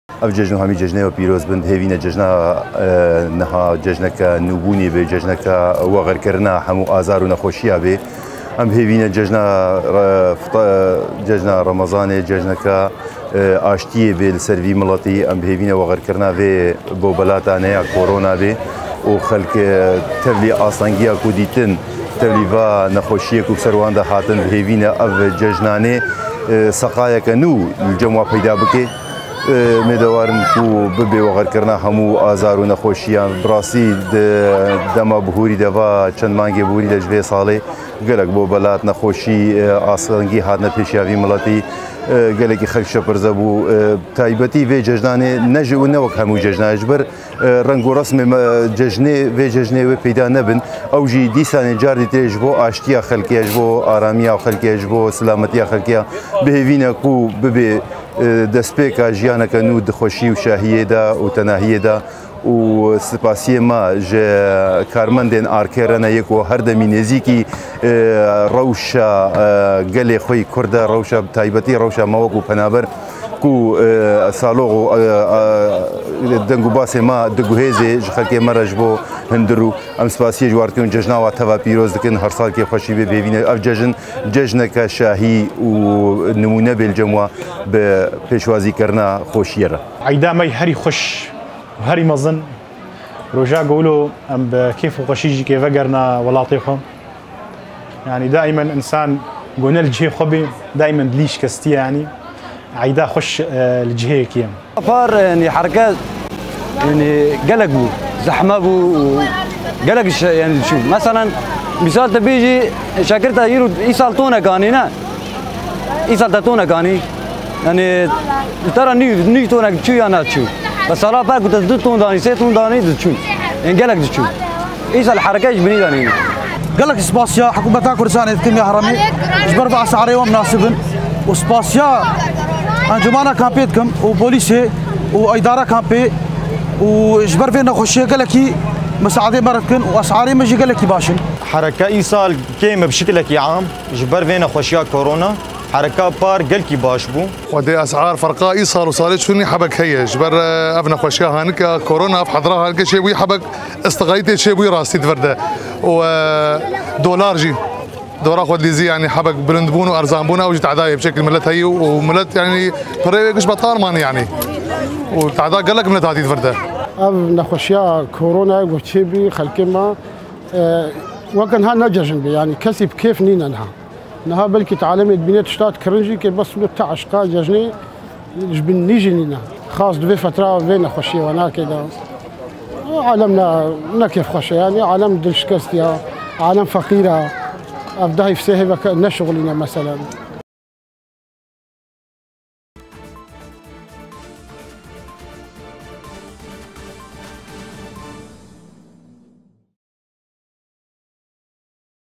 اف ججن همي ججنه و پیروز بند هیوینه ججنه نها ججنه که نوبونی به ججنه که وغر کرنا همو آزار و نخوشیه به ام هیوینه ججنه رمضان ججنه که آشتیه به سروی ملتی ام هیوینه وغر کرنا به بو بلاتانه کرونا به و خلق تبلی آسانگیا کودیتن تبلی و نخوشیه کو سروان ده هاتن به هیوینه اف ججنانه سقایا کنو الجمع پیدا بکه می‌دوارن کو ببی وغر کرنا همو آزار و نخوشیان براسی دما بهوری دوا چند مانگی بهوری دجوی ساله گلک بو بلات نخوشی آسانگی هات نپیشیاوی ملتی گلکی خلق شپرزه بو تایبتی و ججنانه نجی و نوک همو ججنه اجبر رنگ و رسم ججنه و ججنه و پیدا نبن او جی دیسان جاردی تیج بو آشتیا خلقی اجبو آرامیا خلقی اجبو سلامتیا خلقیا بهوینه کو ببی دەستپێکە ژیانەکە و دخۆشی و شاهیەدا و تەناهیەدا و سپاسی ما ژە کارمەندێن ئارکێرەنە یەک و هەردەمی نێزیکی ڕەوشە گەلێ خۆی کوردە ڕەوشە تایبەتی ڕەوشە مەوەک و پەنابەر کو ساڵۆغ و دەنگ و باسێ ما دگوهێزێ ژ خەڵکێ مەرەش بۆ هەندر و ئەم سپاسیە جوارکردن جەژناوە تەوا پیرۆز دکن هەر ساڵکێ خۆشی بێ بێبینە ئەف جەژن جەژنەکە شاهی و نمونە بێلجەموە بە پێشوازیکردنا خۆشیەرە عیدامەی هەری خۆش هەری مەزن ڕۆژا گەولۆ ئەم بە کێف و خۆشیژی کێڤەگەرنا وڵاتی خۆ يعني دائما انسان قلنا الجهه خبي دائما ليش كستي يعني عيدا خش الجهه كيم فار يعني حركات يعني قلقوا زحمه قلق يعني شوف مثلا مثال تبيجي شاكرتا يرو يسالتونا كانينا يسالتونا كاني يعني ترى ني تونا شو انا شو بس صراحه بقى كنت تدتون داني سيتون داني شو يعني قلق شو ايش الحركات بني داني قال لك سباسيا حكومتها كردستان يتكلم يا حرامي جبر بقى سعري ومناسبن وسباسيا انجمانا كامبيتكم وبوليسي واداره كامبي وجبر فينا خوشيه قال لك مساعدة مرتكن واسعاري مجي قال لك باشن حركه ايصال كيم بشكلك عام جبر فينا خوشيه كورونا حركه بار قلكي باش بو ودي اسعار فرقاء ايصال وصارت شوني حبك هي جبر ابنا خوشيه هانك كورونا في حضرها هانك شيء وي حبك استغيتي شيء وي راسي تفرده ودولار جي دورا خود لي زي يعني حبك بلندبون وارزان بونا وجت عدايه بشكل ملت هي وملت يعني طريقه بطال ماني يعني وتعدا قال لك ملت هذه تفرده ابنا خوشيه كورونا وتشيبي خلكما وكان ها نججن يعني كسب كيف نينا نها بلكي تعلمت بنيت شتات كرنجي كي بس بتاع اشقا ججني جبن نيجي لنا خاص دوي فتره بين خوشيه وانا كده عالمنا كيف خوشيه يعني عالم دلشكستيا عالم فقيره افداي في سهبه نشغلنا مثلا